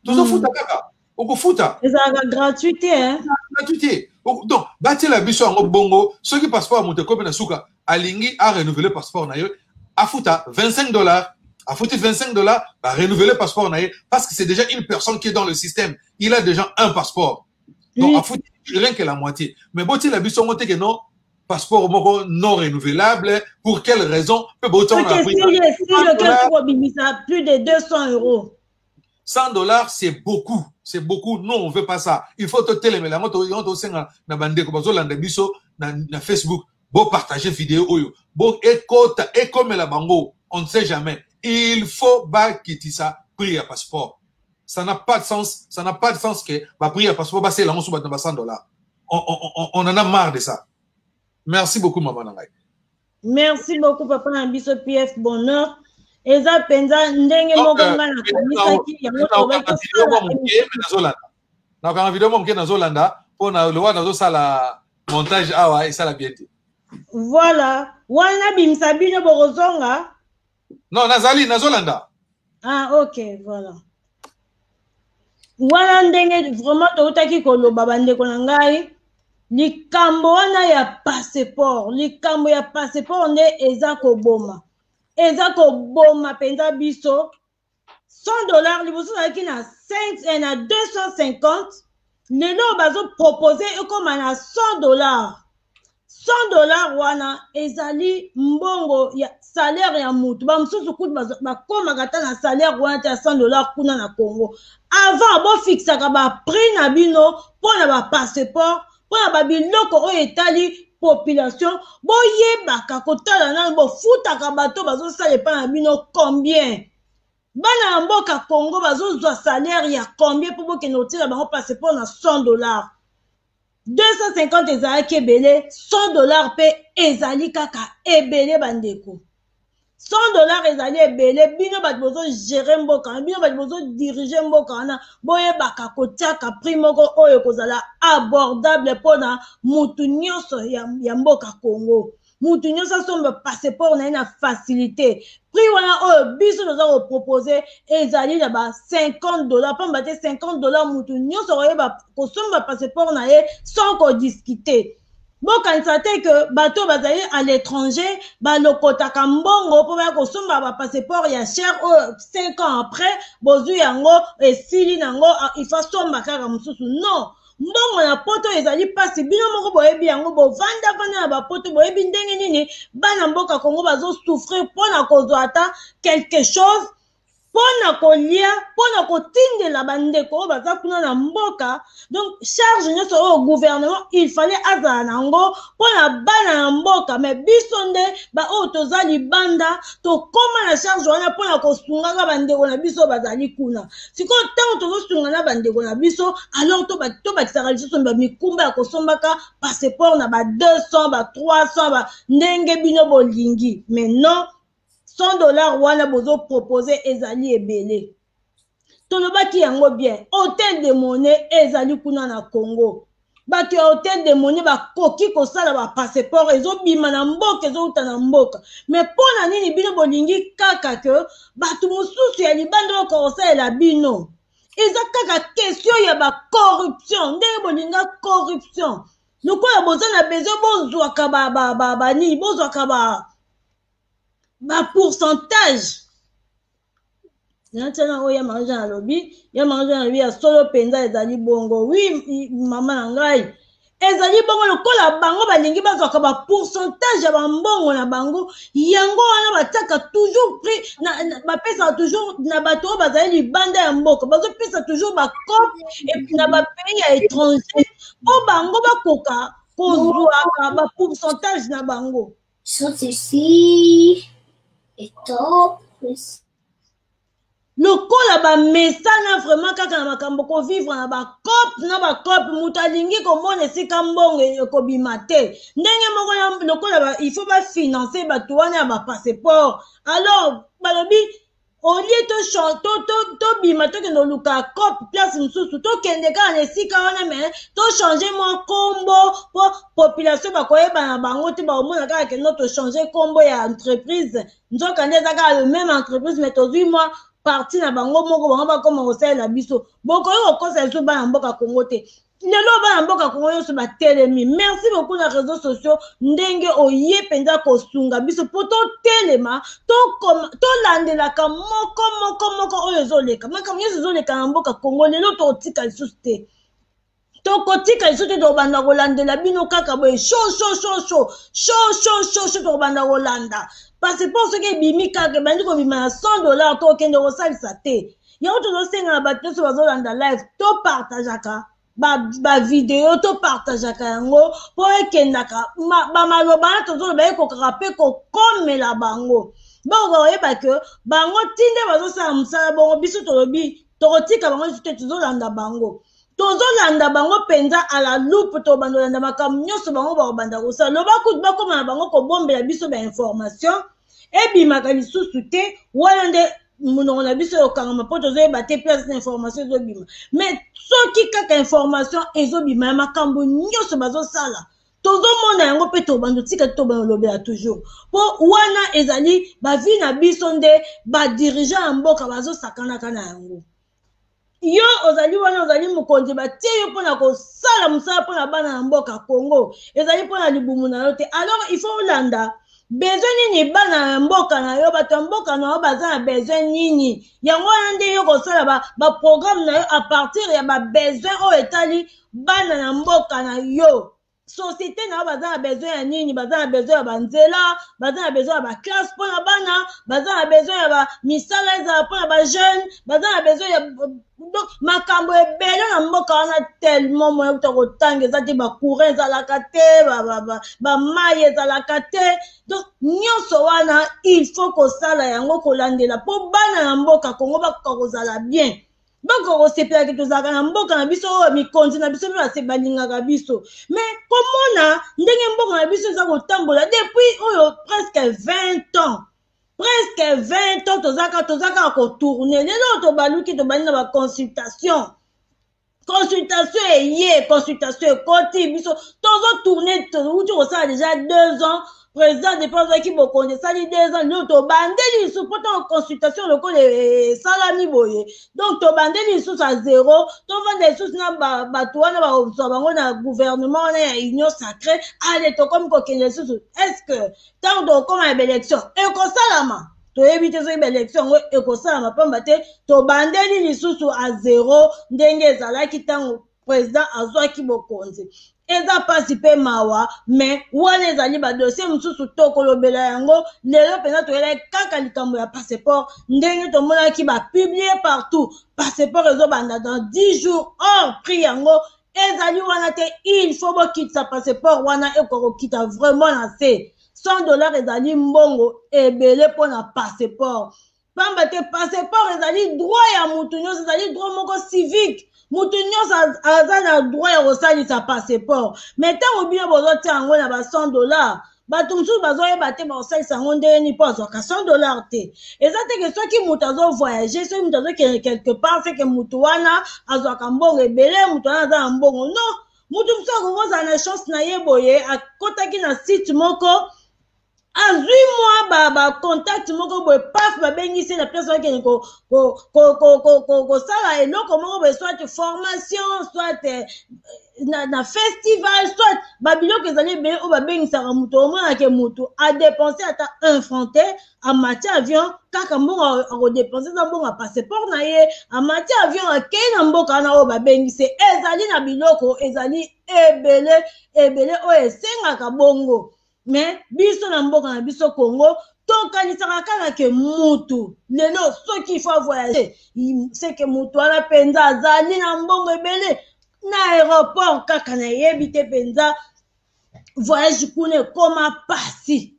Toujours fout à caca. On peut foutre. C'est la gratuité, hein? Gratuité. Donc, bâti la biso en bongo, ceux qui passent pas à monter comme Nasuka, à Lingui, à renouveler le passeport, à fouta $25, à foutre $25, à renouveler le passeport, parce que c'est déjà une personne qui est dans le système. Il a déjà un passeport. Donc, à foutre rien que la moitié. Mais bon, tu as vu son côté que non, passeport non renouvelable, pour quelle raison? Parce que si le cas plus de 200 €. $100, c'est beaucoup. C'est beaucoup. Non, on ne veut pas ça. Il faut te télémer. La moto, on te sent na bande, na Facebook, bon partager vidéo, bon éco, mais la bango, on ne sait jamais. Il faut quitter ça, prix à passeport. Ça n'a pas de sens. Ça n'a pas de sens que ma prière passeport c'est là on $100. On en a marre de ça. Merci beaucoup maman Nangai. Merci beaucoup papa Nambiso PF bonheur. Eza penza ndenge moko ngana kanisa ki ya moto ba ko na vidéo mo mke na Zolanda pona le wana zo sala montage awa et sala bien. Voilà, wana bimsa bino bokozonga. Non, nazali na Zolanda. Ah OK, voilà. Wana ndenge vraiment toutaki koloba bandeko na ngai likambo wana ya passeport nde eza koboma penza biso $100 liboso zalaki na 5 et na 250 lelo bazo proposer ekoma na $100 wana ezali mbongo ya salaire ya mutu bamosusu kutu bakomaka ta na salaire wana te ya $100 kuna na Congo avant bofixaka baprix na bino mpona bapasseport mpona babiloko oyo etali population boyebaka kotala nano bofutaka bato bazosala epai na bino combien bana ya mboka Congo bazozwa salaire ya combien mpo bokende kotiela bango passeport na $100 250 ezalaki ebele $100 mpe ezali kaka ebele bandeko $100 ezali ebele bino bato bozogere mboka wana bino bato bozodirige mboka wana boyebaka kotiaka prix moko oyo kozala abordable mpona mutu nyonso ya mboka Congo mutu nyonso asomba passeport na ye na facilité prix wana oyo biso toza kopropose ezali na ba $50 pamba te $50 mutu nyonso koyeba kosomba passeport na ye sans kodiscute bokanisa te ke bato bazali à l'étranger balokotaka mbongo mpo baya kosomba bapasseport ya cher oyo 5 ans après bozwi yango esili nango ifa somba kaka mosusu non mbongo na poto ezali pasi bino moko boyebi yango bovanda na bapoto boyebi ndenge nini bana mboka Congo bazosouffrir mpona kozwa ata quelque chose mpona kolia mpona kotindela bandeko oyo baza kuna na mboka donc charge nyonso oyo gouvernement il fallait azala nango mpona bana na mboka mais biso nde baoyo toza libanda tokóma na charge wana mpona kosungaka bandeko na biso bazali kuna sikoyo ntango tozosunga na bandeko na biso alors tobakisaka lisusu bamikumba ya kosombaka passeport na ba 200 ba 300 ndenge bino bolingi mais non $100 wana bozo proposer ezali ebele tolobaki yango bien hôtel de monnaie ezali kuna na Congo bato ya hotel de moni bakoki kosala ba passeport ezobima na mboka ezouta na mboka mais mpona nini bino bolingi kaka ke bato mosusu ya libanda oyo kosalela bino eza kaka question ya bacorruption ndenge bolinga corruption lokola boza na besoin bozwaka bani bozwaka ba pourcentage natiana oyo ya manger na lobi ya solo penza ezali bongo oui mama na ngai ezali bongo lokola bango balingi bazwaka ba pourcentage ya bambongo na bango yango wana batiaka toujours prix bapesaka toujours na bato oyo bazali libanda ya mboka bazopesa toujours bacope epuis na bapays ya étranger mpo bango bakoka kozwaka ba pourcentage na bango ceci est top. lokola bamesana vraiment kaka na makambo kovivre na bacope moto alingi komona esika mbongo ekobima te ndenge moko lokola il faut bafinancer bato wana ya bapasseport alors balobi olie tobima tokende oluka cope place mosusu tokende kaka na esika wana me tochange mwa kombo mpo population bakoyeba na bango te baomona kaka kende tochange kombo ya entreprise nzoka nde eza kaka le même entreprise mais tozwi mwa parti na bango moko bango bakoma kosalela biso bokoki kokosa biso bana mboka Kongo te lelo bana mboka Kongo nyonso batelemi merci beaucoup na réseaux sociaux ndenge oye mpenza kosunga biso mpo totelema tolandelaka moko oyo ezoleka makambo nyonso ezoleka na mboka Kongo lelo tokotika lisusu te tokotika lisusu te tokobanda kolandela bino kaka boye tokobanda kolanda passeport soki ebimi kaka ebandi kobima na $100 tokende kosalisa te yango tozosenga na bato nyonso bazolanda live topartageaka bavideo topartageaka yango mpo ekendaka bamaloba wana tozoloba ekokaka mpe kokomela bango bakoka koyeba ke bango tinde bazosala mosala bongo biso tolobi tokotika bango lisu te tozolanda bango mpenza ala loupe tobanda kolanda makambo nyonso bango bakobanda kosala loba kutu bakoma na bango kobombela biso bainformation ebimaka lisusu te wana nde monoko na biso yokangama mpo tozoyeba te place na information ezobima mais soki kaka information ezobima ya makambo nyonso bazosala tozomona yango mpe tobanda tika te tobanda olobela toujours mpo wana ezali bavi na biso nde badirigant ya mboka bazosakanaka na yango yo ozali wana ozali mokonzi batie yo mpona kosala mosala mpona bana na mboka Kongo ezali mpona libumu na yo te alors il faut olanda besoin nini bana na mboka na yo bato ya mboka na yo baza na besoin nini yango wana nde yo kosala baprogramme na yo a partir ya babesoin oyo etali bana na mboka na yo société na yo baza na besoin ya nini baza na besoin ya banzela baza na besoin ya baklasse mpona bana baza na besoin ya bamisala ezala mpona bajeune baza na besoin ya donc makambo ebele na mboka wana tellement moya kuta kotanga eza te bacourant ezalaka te bamai ezalaka te donc nyonso wana il faut kosala yango kolandela mpo bana na mboka Kongo bakoka kozala bien bakoka kosepelaki tozalaka na mboka na biso oyo mikonzi na biso mpe balingaka biso mais komona ndenge mboka na biso eza kotambola depuis oyo presque 20 ans tozaka kotourne lelo tobaluki tobandi na baconsultation consultation ekoti biso tozotourne touti kosala déjà 2 ans président depuis azalaki bokonzi esali 2 ans lelo tobandeli lisusu mpo ntango consultation lokola esalami boye donc tobandeli lisusu a 0 tovanda lisusu na bato wana bazwa bango na gouvernement wana ya union sacrée ale tokomi kokende lisusu est ce que ntango tokokoma ya baélection ekosalama toyebi te soki baélection yango ekosalama pamba te tobandeli lisusu a 0 ndenge ezalaki ntango président azwaki bokonzi eza pasi mpe mawa mais wana ezali badossier mosusu tokolobela yango lelo mpenza toyelaki kaka likambo ya passeport ndenge tomonaki bapiblie partout passeport ezobanda dans 10 jours or prix yango ezali wana te il faut bokitisa passeport wana ekokokita vraiment na se $100 ezali mbongo ebele mpona passeport pamba te passeport ezali droit ya mutu nyonso ezali droit moko civique mutu nyonso aza na droit ya kosalisa passeport mais ntango bino bozotia yango na $100 bato mosusu bazoyeba te bakosalisa yango ndenge nini mpo azwaka $100 te eza teke soki mutu azovoyage soki mutu azokende quelque part seke mutu wana azwaka mbongo ebele mutu wana aza na mbongo non mutu mosusu akokozala na chance na ye boye akotaki na site moko azwi mwa bacontact moko boye paf babengisi na place bakende kosala eloko moko boye soit formation soit na festival soit babiloko ezali ebele oyo babengisaka mutu omonake mutu adepense ata un franc te amati avion kaka mbongo akodepense eza mbongo ya passeport na ye amati avion akei na mboka wana oyo babengisi ezali na biloko ezali ebele ebele oyo esengaka bongo mais biso na mboka na biso Congo tokanisaka kaka ke mutu lelo soki ifo voyager c'est que mutu wana mpenza azali na mbongo ebele na aéroport kaka na yebi te mpenza voyage kuna ekoma pasi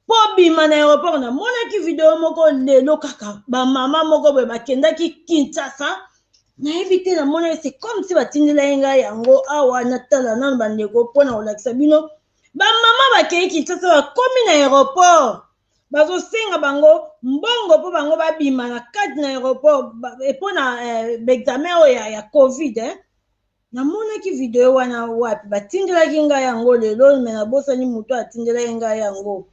po bima na aéroport namonaki video moko lelo kaka bamama moko boye bakendaki Kinshasa nayebi te namonaki c'est comme si batindela ngai yango awa natala nano bandeko mpona kolakisa bino bamama bakei Kinshasa bakomi na aéroport bazosenga bango mbongo mpo bango babima na kati na aéroport mpona baexamen oyo ya covid namonaki video wana wapi batindelaki ngai yango lelo me nabosani moto atindelaki ngai yango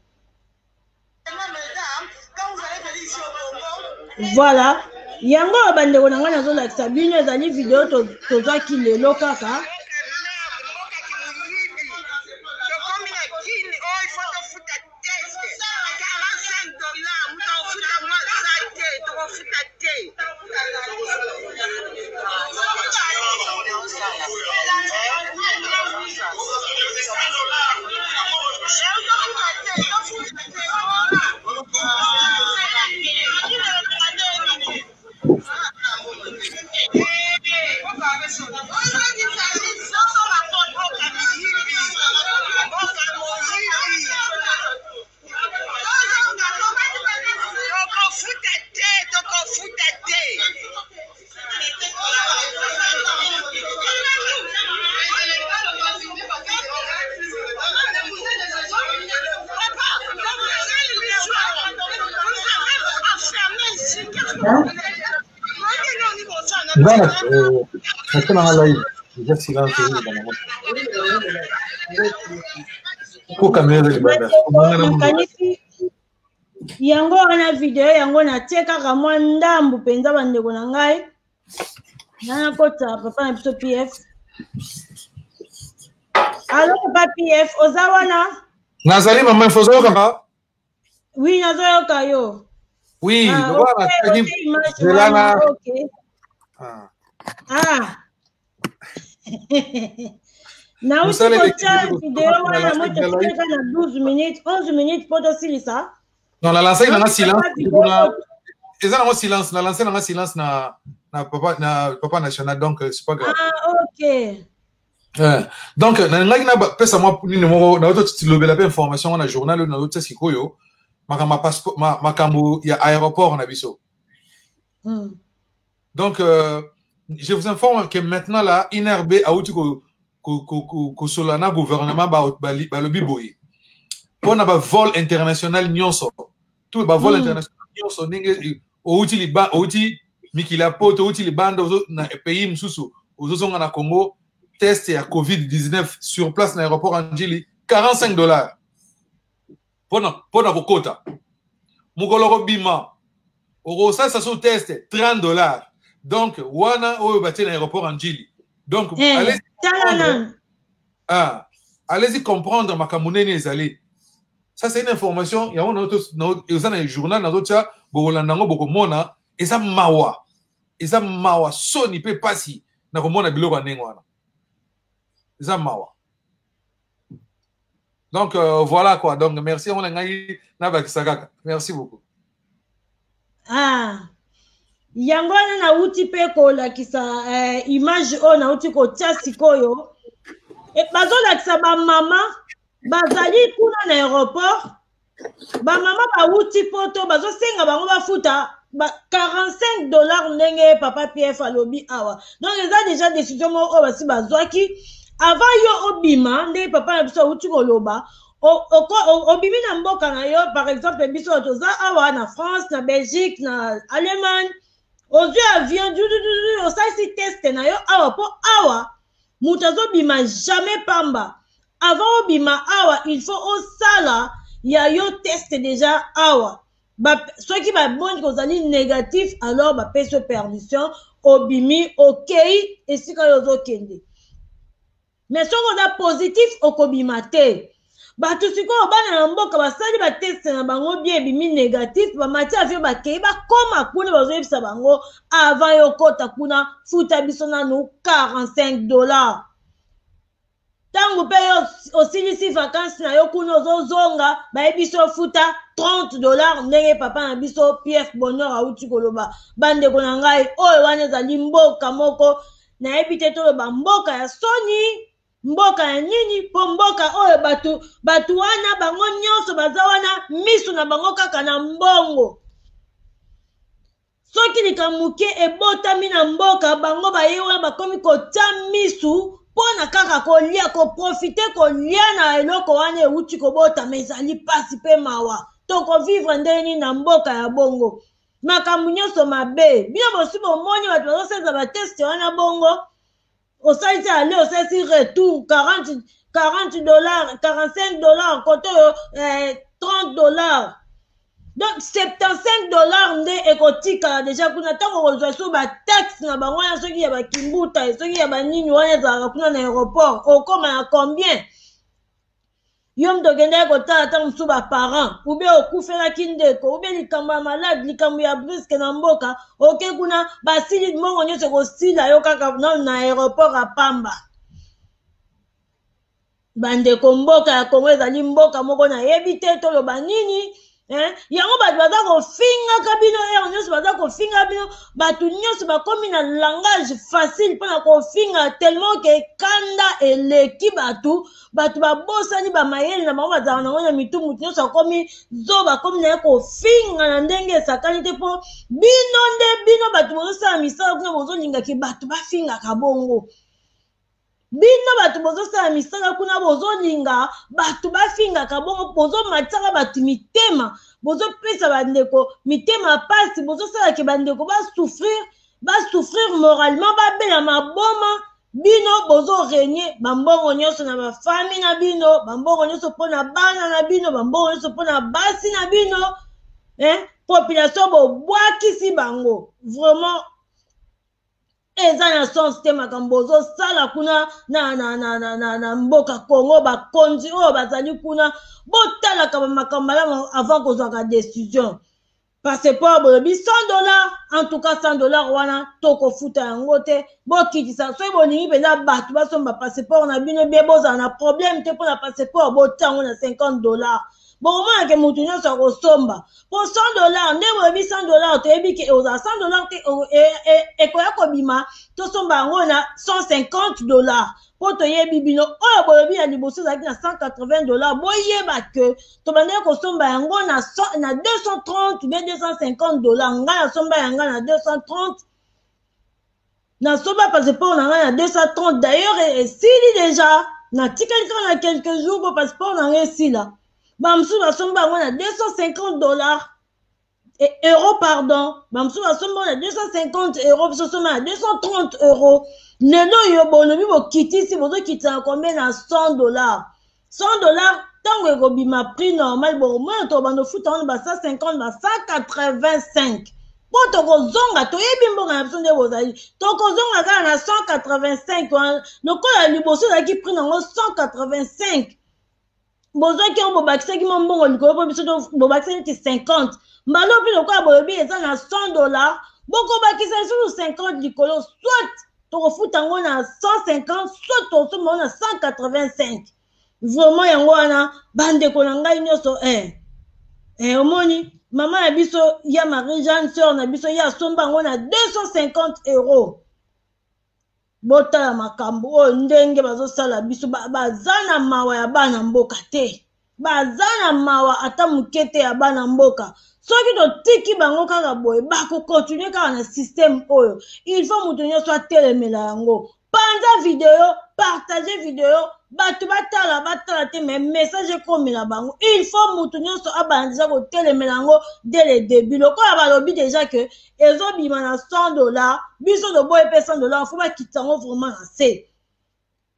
voilà yango oyo bandeko na ngai nazolakisa bino ezali video tozwaki lelo kaka Voilà, c'est dans la live. Déjà silence. Pour caméra de banda. Yango wana video yango natie kaka mwa ndambu penza bandeko na ngai. Nana kota papa na biso PF. Allo papa PF ozawana? Nazali maman fozo kaka? Oui, nazoyoka yo. Oui, voilà, okay. Na usi kocha video wana moto kika na 12 minutes, 11 minutes poto silisa. Non, la lancée dans silence. Ils ont un silence, la lancée dans silence na papa national donc c'est pas grave. Ah OK. Donc na pesa moi ni numéro na auto tilo bela information na journal na auto sikoyo. Ma passeport makambo ya aéroport na biso. Donc je vous informe que maintenant là INRB a outi ko solana gouvernement ba lobi boy. Pona ba vol international nyonso. Tout ba vol international nyonso ninge outi liba outi mikila poto outi libanda na pays msusu ozonga na Congo test ya COVID-19 sur place na aéroport Anjili $45. Pona kokota. Mukoloko bima. Oro ça sous test $30. Donc wana oyo batie na aéroport Anjili. Donc allez-y comprendre makamunene ezali. Ça c'est une information, il y a un journal dans d'autres bokolandango bokomona eza mawa. Eza mawa soni pe pasi na komona biloko ndenge wana. Eza mawa. Donc voilà quoi. Donc merci on ngai na bakisaka. Merci beaucoup. Yango na uti pe ko lakisa image o na uti ko tia sikoyo. E bazolakisa ba mama bazali kuna na aéroport. Ba mama ba uti poto bazosenga bango bafuta $45 ndenge papa PF alobi awa. Donc eza déjà décision mo o basi bazwaki avant yo obima ndenge papa na biso uti koloba obimi na mboka na yo par exemple biso toza awa na France na Belgique na Allemagne aux avions au ça si test na yo awa po awa Moutazo bima jamais pamba. Avant bima awa, il faut au sala, ya yo test déjà awa. Ceux qui va bon que vous négatif, alors bah paie sur permission, obimi, ok, et si quand yo kende. Mais si on a positif, okobimate. Ba tout ce qu'on va dans mboka ba sali ba test na bango bien bimi négatif, ba mati avio ba kei ba koma kuna ba zo bisa bango avant yo kota kuna futa biso na no $45. Tango pe yo osilisi vacances na yo kuna ozozonga ba biso futa $30 ndenge papa na biso PF Bonheur auti koloba bande ko na ngai oyo wana ezali mboka moko na ebite to ba mboka ya soni mboka ya nini po mboka oyo batu wana bango nyonso baza wana misu na bango kaka na mbongo soki likamuke ebotami na mboka bango baye wana bakomi kotia misu pona kaka kolia koprofite kolia na eloko wana euti kobotama ezali pasi mpe mawa tokovivre ndeni na mboka ya bongo makambo nyonso mabe bino bosi bomoni bato bazosenza bateste wana bongo osalisi ale osalisi retour $40, $45 koto $30. Donc $75 nde ekotika déjà kuna tango kozwa so ba taxe na bango ya soki ya bakimbuta soki ya banini wana ezalaka kuna na aéroport okoma na combien yo mto okendaki kotala ta mosusu baparent ube okufelaki ndeko ube likambo ya malade likambo ya briske na mboka oke kuna basili mbongo nyonso ekosila yo kaka na aéroport apamba bandeko mboka ya Kongo ezali mboka moko nayebi te toloba nini yango bato baza kofingaka bino ere nyonso baza kofinga bino bato nyonso bakomi na langage facile mpona kofinga tellement ke kanda eleki bato babosani bamayele na bango bazala nango na mitu mutu nyonso akomi zo bakomi na ye kofinga na ndenge esakani te mpo bino nde bino bato bozosala misala kuna bozolingaki bato bafingaka bongo bino bato bozosala misala kuna bozolinga bato bafingaka bongo bozomataka bato mitema bozopesa bandeko mitema pasi bozosalaki bandeko basouffrir moralement babela maboma bino bozorenye bambongo nyonso na bafami na bino bambongo nyonso mpona bana na bino bambongo nyonso mpona basi na bino population bobwakisi bango vraiment eza na sens te makambo ozosala kuna na mboka Kongo bakonzi oyo bazali kuna botalaka bamakambo malamu avant kozwaka décision passeport bolobi $100 en tout cas $100 wana tokofuta yango te bokitisa soki bolingi mpenza bato basomba passeport na bino bie bozala na problème te mpona passeport botango na $50 bokomonake motu nyonso akosomba po $100 nde boyebi $100 toyebi ke ozala $100 te ekoya kobima tosomba yango na $150 po toyebi bino oyo boyebi ya liboso ezalaki na $180 boyeba ke tobandeki kosomba yango na 230 be $250 ngai nasomba yanga na 230 nasomba passeport na ngai na 230 d'ailleurs esili déjà natikali kaka na quelques jours po passeport na ngai esila bamsu basomba yango na $250 euros pardon bamsu basomba na €250 biso somba na €230 lelo yo bolobi bokitisi bozokitisa na combien na $100 ntango ekobima prix normal bomona tobanda ofuta wana ba 150 ba 185 po tokozonga toyebi mboka na biso nde bozali tokozonga kaka na 185 wana lokola liboso ezalaki prix nango 185 bozwaki yango bobakisaki mo mbongo likolo po biso bobakisa neti 50 mbala mpe lokola bolobi eza na $100 bokobakisa lisusu 50 likolo soit tokofuta yango na 150 soit tosomba na 185 vraiment yango wana bandeko na ngai nyonso omoni mama na biso ya Marie Jeanne sœur na biso ya somba yango na €250 botala makambo oyo ndenge bazosala biso baza na mawa ya bana mboka te baza na mawa ata moke te ya bana mboka soki totiki bango kaka boye bakokontinue kaka na système oyo il faut moto nyonso atelemela yango panza video partage video bato batala te mais message ekomela bango il faut moto nyonso abana deja kotelemela yango dès le début lokola balobi déjà que ezobima na $100 biso toboye pe $100 fo bakita yango vraiment na se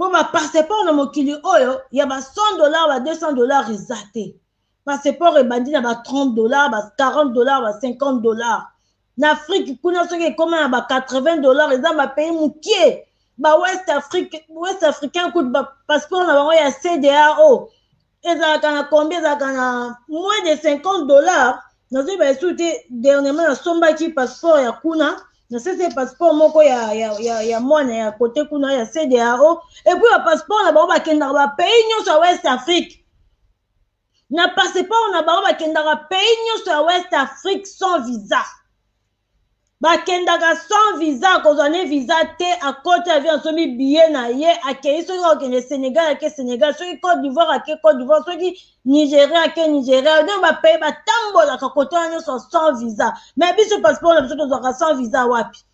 Pour ma passeport na mokili oyo, il y a $100, $200 exacté. Passeport et bandit na $30, $40, $50. En Afrique, kuna soki comme na $80, ils ont payé mukie. Ba West Africain coûte passeport na bango ya CDAO. Ezalaka na combien, ezalaka na moins de $50. Nazo ba souté dernièrement na sombaki passeport ya kuna. Na c'est passeport moko ya mwana ya côté kuna ya CDAO. Et puis le passeport na bango ba kenda ba pays nyonso ya West Afrique. Na passeport na bango ba kenda ba pays nyonso ya West Afrique sans visa. Bakendaka sans visa, kozane visa te à côté avion somi billet na ye akei soki okende Sénégal ake Sénégal, soki Côte d'Ivoire ake Côte d'Ivoire, soki Nigeria ake Nigeria, donc ba paye ba tambola ka côté wana sans visa. Mais biso passeport na biso tozaka sans visa wapi?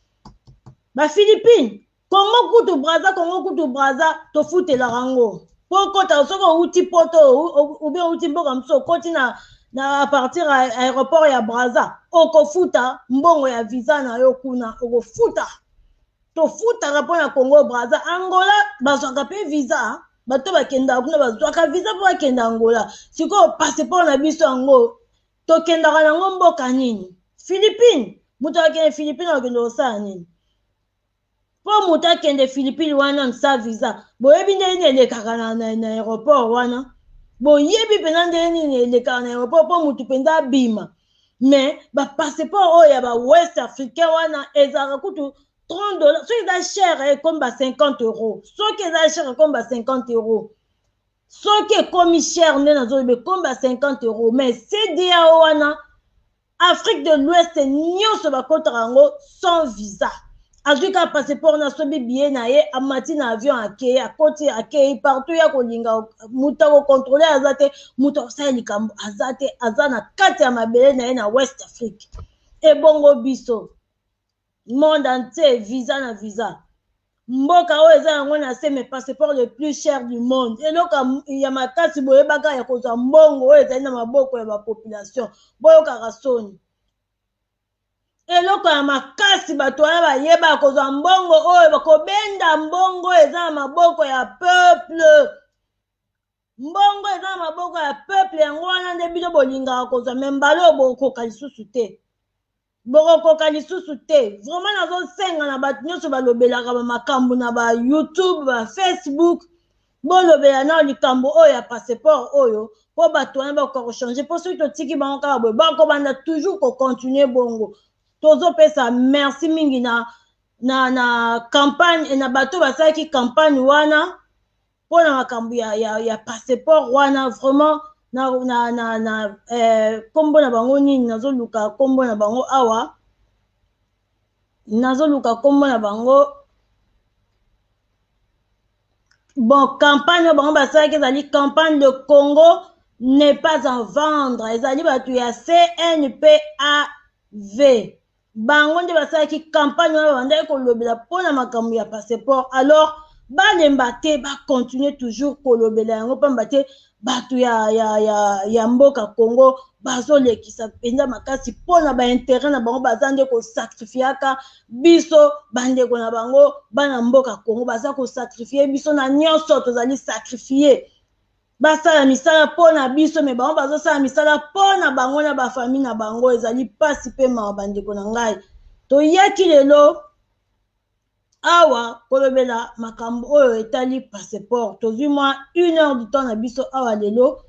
Ba Philippines, Congo kutu Brazza to futela rango. Poko ta soko uti poto ou bien uti mboka mso koti na à partir à aéroport ya Brazza okofuta mbongo ya visa na yo kuna okofuta to futa rapport na Congo Brazza. Angola bazwaka pe visa bato bakenda kuna bazwaka visa po bakenda Angola. Siko passeport na biso yango to kenda nango mboka nini? Philippines, muto akende Philippines akende osala nini? Po muto akende Philippines wana nsa visa boyebi ndenge elekaka na aéroport wana. Bon, yebi pena ndeni le carnet aéroport pour mutu penda bima. Mais ba passeport oh ya ba West Africain wana ezaka kutu $30. So ils est cher comme ba €50. So qui est cher comme ba €50. So qui est comme cher ndena zo be comme ba €50. Mais CDAO wana Afrique de l'Ouest nyonso ba kotarango sans visa. Azuka passeport na sobi billet na ye amati na avion akei akoti akei partout ya kolinga muta ko contrôler azate muta sa likambo azate azana kati ya mabele na ye na West Afrique. E bongo biso monde entier visa na visa. Mboka o eza yango na se mes passeport le plus cher du monde. Et loka ya makasi boyebaka ya kozwa mbongo o eza na maboko ya ba population. Boyoka rasoni. Eloko ya makasi bato wana bayeba kozwa mbongo oyo bakobenda mbongo eza na maboko ya peuple. Mbongo eza na maboko ya peuple yango wana nde bino bolingaka kozwa me mbala oyo bokoka lisusu te. Bokoka lisusu te. Vraiment nazosenga na bato nyonso balobelaka bamakambo na ba YouTube, ba Facebook. Bolobela na likambo oyo ya passeport oyo po bato wana bakoka kochange po soki totiki bango kaka boye bakobanda toujours kocontinue bongo. Tozo pesa merci mingi na campagne na bato basalaki campagne wana pona makambo ya passeport wana vraiment na kombo na bango nini nazoluka kombo na bango awa nazoluka kombo na bango bon campagne bango basalaki ezali campagne de Congo n'est pas en vendre ezali bato ya CNPAV bango nde basalaki campagne wana bandaki kolobela mpona makambo ya passeport. Alors balemba te bacontinue toujours kolobela yango pamba te bato ya mboka Congo bazolekisa mpenza makasi mpona baintérêt na bango baza nde kosacrifiaka biso bandeko na bango bana mboka Congo baza kosacrifie biso na nyonso tozali sacrifie. Basala misala pona biso me bango bazosala misala pona bango na bafamille na bango ezali pasi pe ma bandeko na ngai. Toyaki lelo awa kolobela makambo oyo etali passeport. Tozwi mwa 1 heure du temps na biso awa lelo.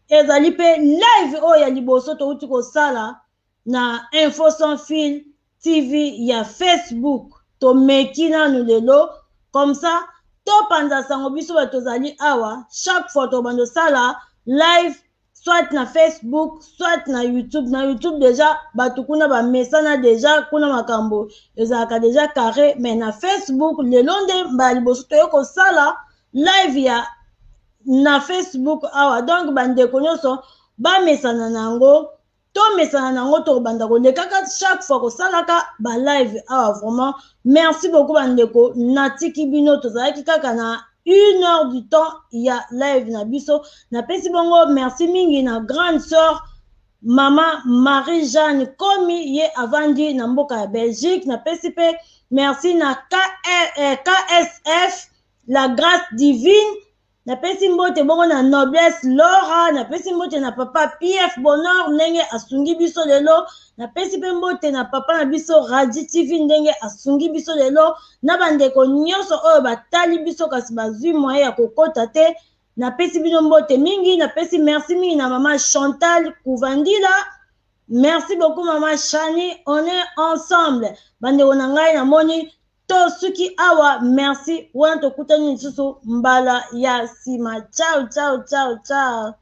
Ezali pe live oyo ya liboso touti kosala na Info Sans Fil TV ya Facebook. Tomeki nanu lelo comme ça. To panza sango biso batozali awa chaque fois to bando sala live soit na Facebook soit na YouTube. Na YouTube déjà batukuna ba mesana déjà kuna makambo ezaka déjà carré, mais na Facebook le londe mbali boso to yoko sala live ya na Facebook awa. Donc bandeko nyonso ba mesana nango to mesana nango to banda ko lekaka chaque fois ko salaka ba live awa. Vraiment merci beaucoup bandeko natiki bino tozalaki kaka na 1 heure du temps ya live na biso na pesi bongo. Merci mingi na grande sœur Maman Marie-Jeanne Komi ye avandi na mboka ya Belgique. Na pesi pe merci na KSF la grâce divine. Napesi mbote bongo na noblesse Laura, napesi mbote na papa PF Bonheur ndenge asungi biso lelo, napesi pe mbote na papa na biso Radio TV ndenge asungi biso lelo, na bandeko nyonso oyo batali biso kasi bazwi moyen ya kokota te. Napesi bino mbote mingi, napesi merci mingi na maman Chantal Kouvandila. Merci beaucoup maman Chani, on est ensemble. Bandeko na ngai na moni to suki awa, merci. Wana tokutani nisusu mbala ya sima. Ciao, ciao, ciao, ciao.